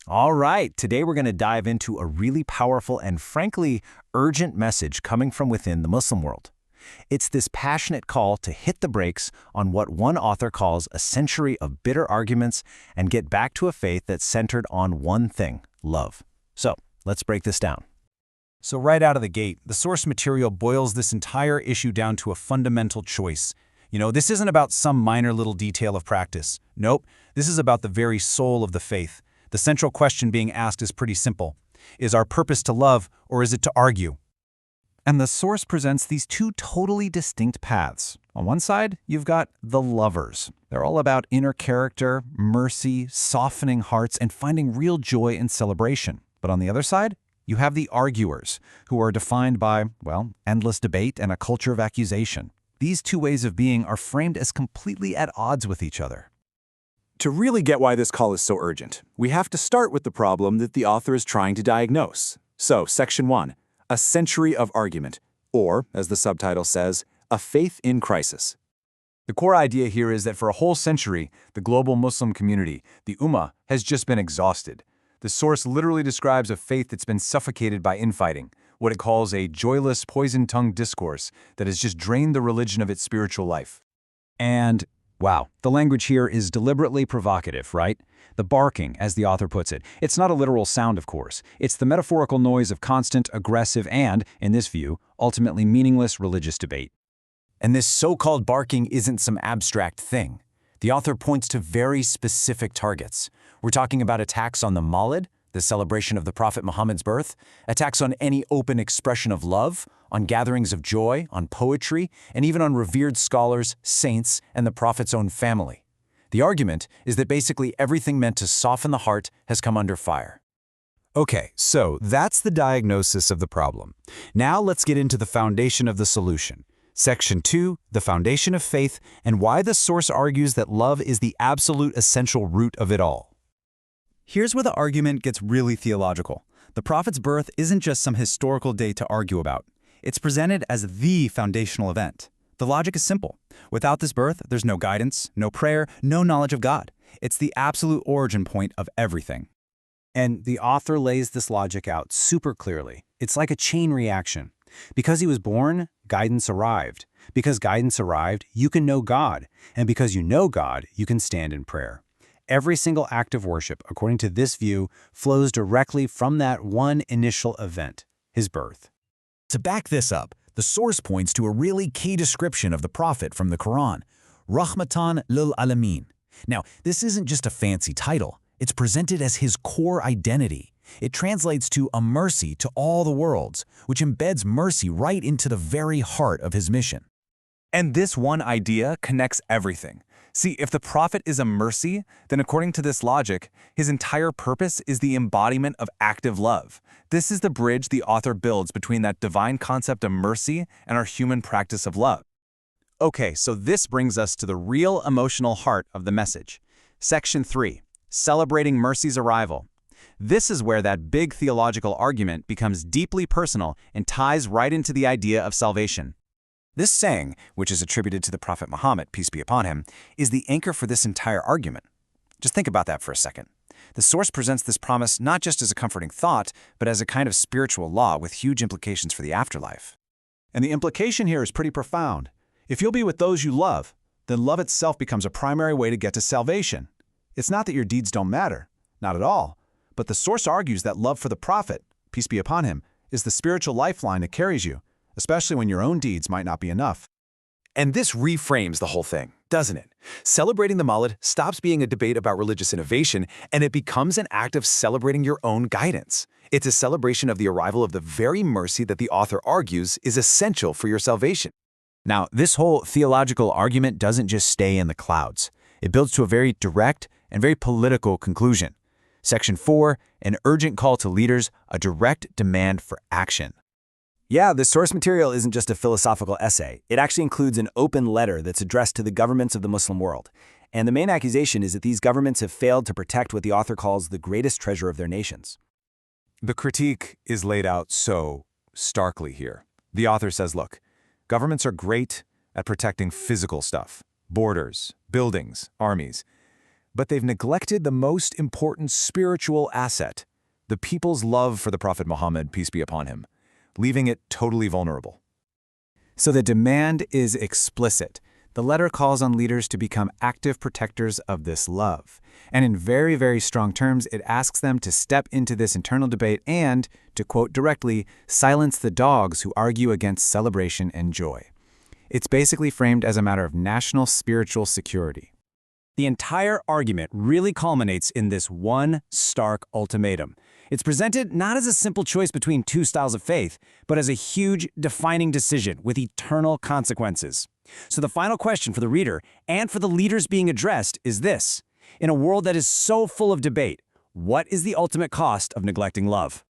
All right, today we're going to dive into a really powerful and frankly urgent message coming from within the Muslim world. It's this passionate call to hit the brakes on what one author calls a century of bitter arguments and get back to a faith that's centered on one thing, love. So, let's break this down. So right out of the gate, the source material boils this entire issue down to a fundamental choice. This isn't about some minor little detail of practice. Nope, this is about the very soul of the faith. The central question being asked is pretty simple. Is our purpose to love, or is it to argue? And the source presents these two totally distinct paths. On one side, you've got the lovers. They're all about inner character, mercy, softening hearts, and finding real joy and celebration. But on the other side, you have the arguers, who are defined by, endless debate and a culture of accusation. These two ways of being are framed as completely at odds with each other. To really get why this call is so urgent, we have to start with the problem that the author is trying to diagnose. So, Section 1, a century of argument, or, as the subtitle says, a faith in crisis. The core idea here is that for a whole century, the global Muslim community, the Ummah, has just been exhausted. The source literally describes a faith that's been suffocated by infighting, what it calls a joyless, poison-tongued discourse that has just drained the religion of its spiritual life. And wow, the language here is deliberately provocative, right? The barking, as the author puts it. It's not a literal sound, of course. It's the metaphorical noise of constant, aggressive, and, in this view, ultimately meaningless religious debate. And this so-called barking isn't some abstract thing. The author points to very specific targets. We're talking about attacks on the Mawlid, the celebration of the Prophet Muhammad's birth, attacks on any open expression of love, on gatherings of joy, on poetry, and even on revered scholars, saints, and the Prophet's own family. The argument is that basically everything meant to soften the heart has come under fire. Okay, so that's the diagnosis of the problem. Now let's get into the foundation of the solution. Section 2, the foundation of faith, and why the source argues that love is the absolute essential root of it all. Here's where the argument gets really theological. The Prophet's birth isn't just some historical date to argue about. It's presented as the foundational event. The logic is simple. Without this birth, there's no guidance, no prayer, no knowledge of God. It's the absolute origin point of everything. And the author lays this logic out super clearly. It's like a chain reaction. Because he was born, guidance arrived. Because guidance arrived, you can know God. And because you know God, you can stand in prayer. Every single act of worship, according to this view, flows directly from that one initial event, his birth. To back this up, the source points to a really key description of the Prophet from the Quran, Rahmatan lil Alameen. Now, this isn't just a fancy title. It's presented as his core identity. It translates to a mercy to all the worlds, which embeds mercy right into the very heart of his mission. And this one idea connects everything. See, if the Prophet is a mercy, then according to this logic, his entire purpose is the embodiment of active love. This is the bridge the author builds between that divine concept of mercy and our human practice of love. Okay, so this brings us to the real emotional heart of the message. Section 3, celebrating mercy's arrival. This is where that big theological argument becomes deeply personal and ties right into the idea of salvation. This saying, which is attributed to the Prophet Muhammad, peace be upon him, is the anchor for this entire argument. Just think about that for a second. The source presents this promise not just as a comforting thought, but as a kind of spiritual law with huge implications for the afterlife. And the implication here is pretty profound. If you'll be with those you love, then love itself becomes a primary way to get to salvation. It's not that your deeds don't matter, not at all, but the source argues that love for the Prophet, peace be upon him, is the spiritual lifeline that carries you, especially when your own deeds might not be enough. And this reframes the whole thing, doesn't it? Celebrating the Mawlid stops being a debate about religious innovation, and it becomes an act of celebrating your own guidance. It's a celebration of the arrival of the very mercy that the author argues is essential for your salvation. Now, this whole theological argument doesn't just stay in the clouds. It builds to a very direct and very political conclusion. Section 4, an urgent call to leaders, a direct demand for action. Yeah, the source material isn't just a philosophical essay. It actually includes an open letter that's addressed to the governments of the Muslim world. And the main accusation is that these governments have failed to protect what the author calls the greatest treasure of their nations. The critique is laid out so starkly here. The author says, look, governments are great at protecting physical stuff, borders, buildings, armies. But they've neglected the most important spiritual asset, the people's love for the Prophet Muhammad, peace be upon him, leaving it totally vulnerable. So the demand is explicit. The letter calls on leaders to become active protectors of this love. And in very, very strong terms, it asks them to step into this internal debate and, to quote directly, silence the dogs who argue against celebration and joy. It's basically framed as a matter of national spiritual security. The entire argument really culminates in this one stark ultimatum. It's presented not as a simple choice between two styles of faith, but as a huge, defining decision with eternal consequences. So the final question for the reader and for the leaders being addressed is this: in a world that is so full of debate, what is the ultimate cost of neglecting love?